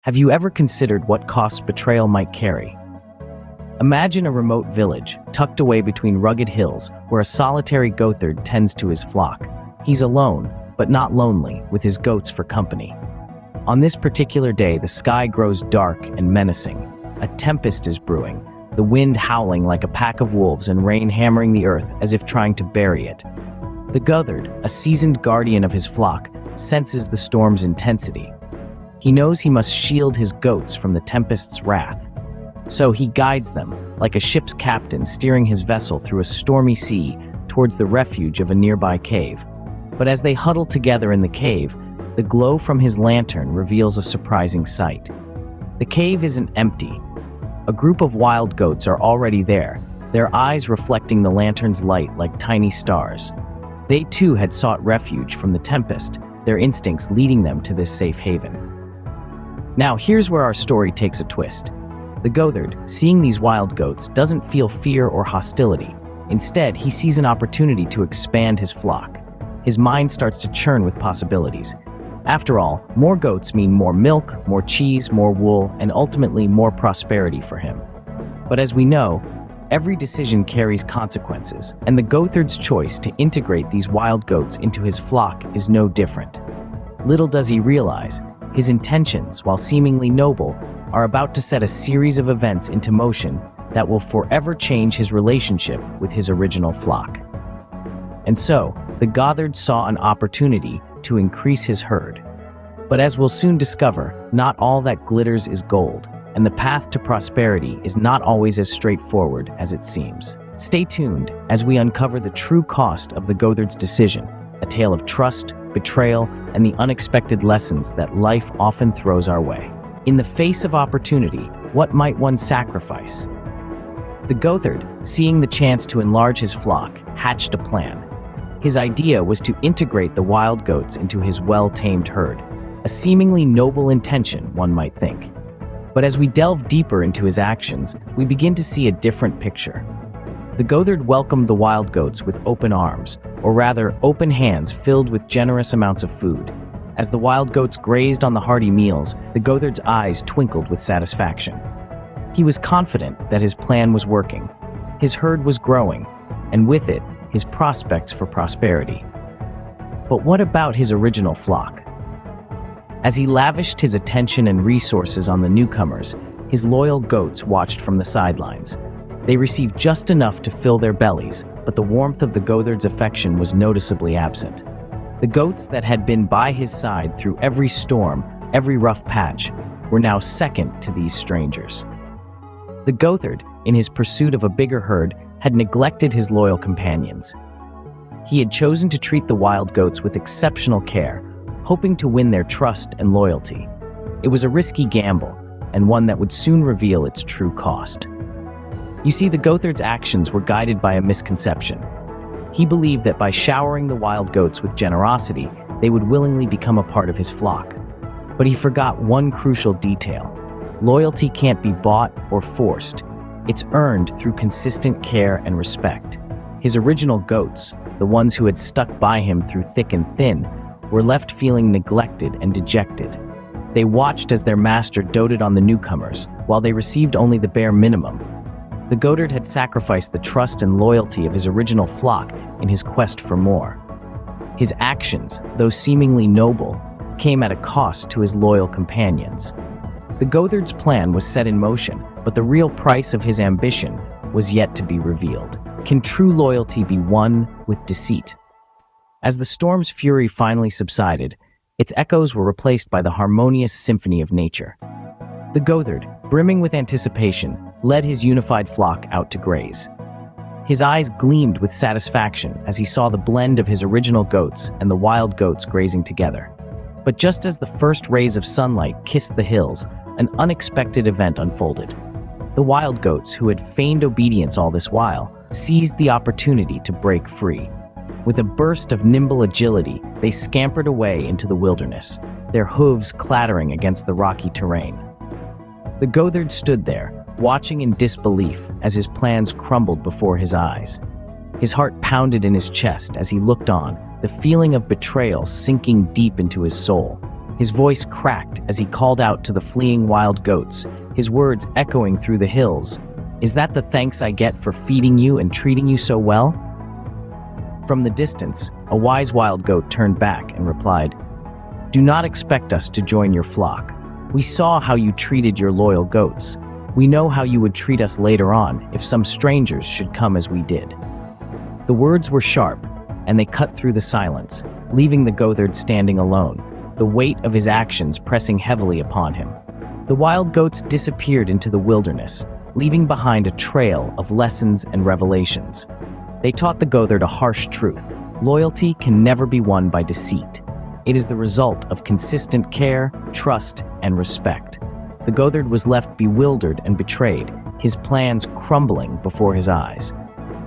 Have you ever considered what costs betrayal might carry? Imagine a remote village, tucked away between rugged hills, where a solitary goatherd tends to his flock. He's alone, but not lonely, with his goats for company. On this particular day, the sky grows dark and menacing. A tempest is brewing, the wind howling like a pack of wolves and rain hammering the earth as if trying to bury it. The goatherd, a seasoned guardian of his flock, senses the storm's intensity. He knows he must shield his goats from the tempest's wrath. So he guides them, like a ship's captain steering his vessel through a stormy sea towards the refuge of a nearby cave. But as they huddle together in the cave, the glow from his lantern reveals a surprising sight. The cave isn't empty. A group of wild goats are already there, their eyes reflecting the lantern's light like tiny stars. They too had sought refuge from the tempest, their instincts leading them to this safe haven. Now here's where our story takes a twist. The goatherd, seeing these wild goats, doesn't feel fear or hostility. Instead, he sees an opportunity to expand his flock. His mind starts to churn with possibilities. After all, more goats mean more milk, more cheese, more wool, and ultimately more prosperity for him. But as we know, every decision carries consequences, and the goatherd's choice to integrate these wild goats into his flock is no different. Little does he realize, his intentions, while seemingly noble, are about to set a series of events into motion that will forever change his relationship with his original flock. And so, the goatherd saw an opportunity to increase his herd. But as we'll soon discover, not all that glitters is gold, and the path to prosperity is not always as straightforward as it seems. Stay tuned as we uncover the true cost of the goatherd's decision, a tale of trust, betrayal, and the unexpected lessons that life often throws our way. In the face of opportunity, what might one sacrifice? The goatherd, seeing the chance to enlarge his flock, hatched a plan. His idea was to integrate the wild goats into his well-tamed herd, a seemingly noble intention, one might think. But as we delve deeper into his actions, we begin to see a different picture. The goatherd welcomed the wild goats with open arms, or rather, open hands filled with generous amounts of food. As the wild goats grazed on the hearty meals, the goatherd's eyes twinkled with satisfaction. He was confident that his plan was working. His herd was growing, and with it, his prospects for prosperity. But what about his original flock? As he lavished his attention and resources on the newcomers, his loyal goats watched from the sidelines. They received just enough to fill their bellies, but the warmth of the goatherd's affection was noticeably absent. The goats that had been by his side through every storm, every rough patch, were now second to these strangers. The goatherd, in his pursuit of a bigger herd, had neglected his loyal companions. He had chosen to treat the wild goats with exceptional care, hoping to win their trust and loyalty. It was a risky gamble, and one that would soon reveal its true cost. You see, the goatherd's actions were guided by a misconception. He believed that by showering the wild goats with generosity, they would willingly become a part of his flock. But he forgot one crucial detail. Loyalty can't be bought or forced. It's earned through consistent care and respect. His original goats, the ones who had stuck by him through thick and thin, were left feeling neglected and dejected. They watched as their master doted on the newcomers, while they received only the bare minimum. The goatherd had sacrificed the trust and loyalty of his original flock in his quest for more. His actions, though seemingly noble, came at a cost to his loyal companions. The goatherd's plan was set in motion, but the real price of his ambition was yet to be revealed. Can true loyalty be won with deceit? As the storm's fury finally subsided, its echoes were replaced by the harmonious symphony of nature. The goatherd, brimming with anticipation, led his unified flock out to graze. His eyes gleamed with satisfaction as he saw the blend of his original goats and the wild goats grazing together. But just as the first rays of sunlight kissed the hills, an unexpected event unfolded. The wild goats, who had feigned obedience all this while, seized the opportunity to break free. With a burst of nimble agility, they scampered away into the wilderness, their hooves clattering against the rocky terrain. The goatherd stood there, watching in disbelief as his plans crumbled before his eyes. His heart pounded in his chest as he looked on, the feeling of betrayal sinking deep into his soul. His voice cracked as he called out to the fleeing wild goats, his words echoing through the hills. "Is that the thanks I get for feeding you and treating you so well?" From the distance, a wise wild goat turned back and replied, "Do not expect us to join your flock. We saw how you treated your loyal goats. We know how you would treat us later on if some strangers should come as we did." The words were sharp, and they cut through the silence, leaving the Goatherd standing alone, the weight of his actions pressing heavily upon him. The wild goats disappeared into the wilderness, leaving behind a trail of lessons and revelations. They taught the Goatherd a harsh truth: loyalty can never be won by deceit. It is the result of consistent care, trust, and respect. The Goatherd was left bewildered and betrayed, his plans crumbling before his eyes.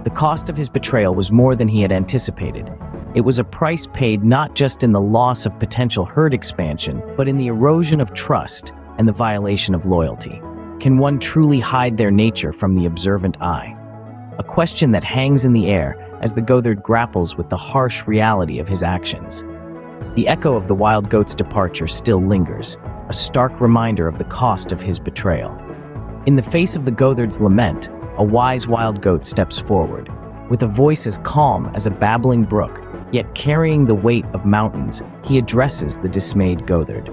The cost of his betrayal was more than he had anticipated. It was a price paid not just in the loss of potential herd expansion, but in the erosion of trust and the violation of loyalty. Can one truly hide their nature from the observant eye? A question that hangs in the air as the Goatherd grapples with the harsh reality of his actions. The echo of the wild goat's departure still lingers, a stark reminder of the cost of his betrayal. In the face of the Goatherd's lament, a wise wild goat steps forward. With a voice as calm as a babbling brook, yet carrying the weight of mountains, he addresses the dismayed Goatherd.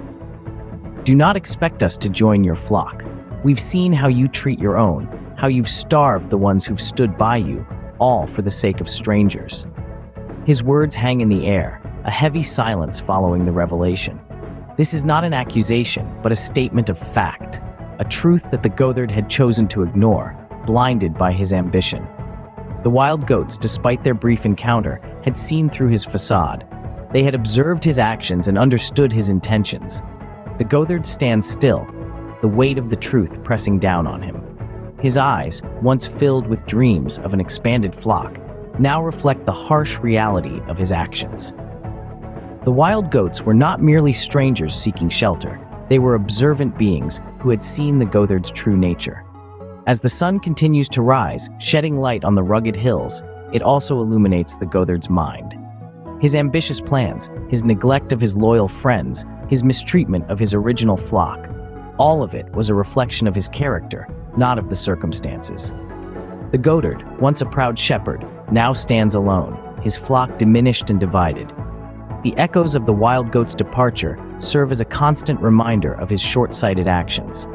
"Do not expect us to join your flock. We've seen how you treat your own, how you've starved the ones who've stood by you, all for the sake of strangers." His words hang in the air, a heavy silence following the revelation. This is not an accusation, but a statement of fact, a truth that the Goatherd had chosen to ignore, blinded by his ambition. The wild goats, despite their brief encounter, had seen through his facade. They had observed his actions and understood his intentions. The Goatherd stands still, the weight of the truth pressing down on him. His eyes, once filled with dreams of an expanded flock, now reflect the harsh reality of his actions. The wild goats were not merely strangers seeking shelter. They were observant beings who had seen the Goatherd's true nature. As the sun continues to rise, shedding light on the rugged hills, it also illuminates the Goatherd's mind. His ambitious plans, his neglect of his loyal friends, his mistreatment of his original flock, all of it was a reflection of his character, not of the circumstances. The Goatherd, once a proud shepherd, now stands alone, his flock diminished and divided. The echoes of the wild goat's departure serve as a constant reminder of his short-sighted actions.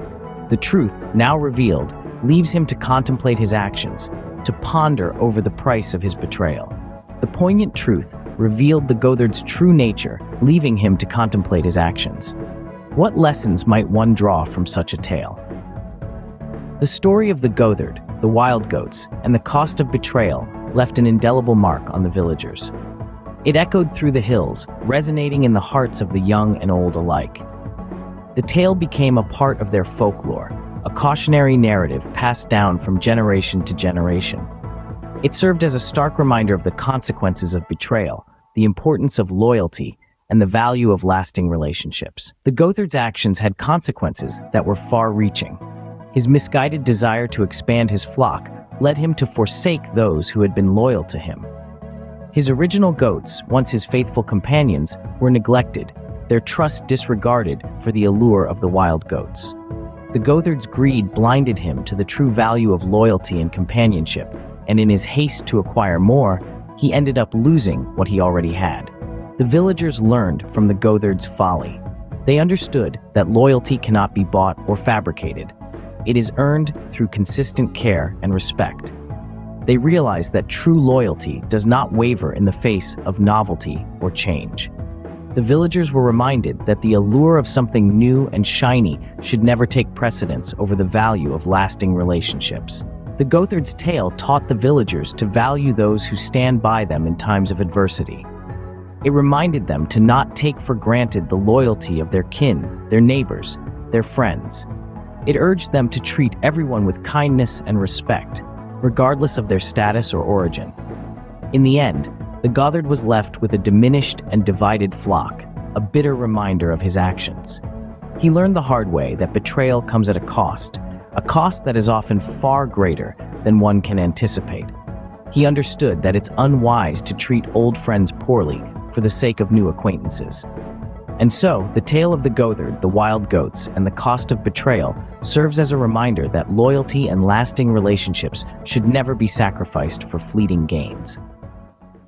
The truth, now revealed, leaves him to contemplate his actions, to ponder over the price of his betrayal. The poignant truth revealed the Goatherd's true nature, leaving him to contemplate his actions. What lessons might one draw from such a tale? The story of the Goatherd, the wild goats, and the cost of betrayal left an indelible mark on the villagers. It echoed through the hills, resonating in the hearts of the young and old alike. The tale became a part of their folklore, a cautionary narrative passed down from generation to generation. It served as a stark reminder of the consequences of betrayal, the importance of loyalty, and the value of lasting relationships. The Goatherd's actions had consequences that were far-reaching. His misguided desire to expand his flock led him to forsake those who had been loyal to him. His original goats, once his faithful companions, were neglected, their trust disregarded for the allure of the wild goats. The Goatherd's greed blinded him to the true value of loyalty and companionship, and in his haste to acquire more, he ended up losing what he already had. The villagers learned from the Goatherd's folly. They understood that loyalty cannot be bought or fabricated. It is earned through consistent care and respect. They realized that true loyalty does not waver in the face of novelty or change. The villagers were reminded that the allure of something new and shiny should never take precedence over the value of lasting relationships. The Goatherd's tale taught the villagers to value those who stand by them in times of adversity. It reminded them to not take for granted the loyalty of their kin, their neighbors, their friends. It urged them to treat everyone with kindness and respect, regardless of their status or origin. In the end, the Goatherd was left with a diminished and divided flock, a bitter reminder of his actions. He learned the hard way that betrayal comes at a cost that is often far greater than one can anticipate. He understood that it's unwise to treat old friends poorly for the sake of new acquaintances. And so, the tale of the Goatherd, the wild goats, and the cost of betrayal serves as a reminder that loyalty and lasting relationships should never be sacrificed for fleeting gains.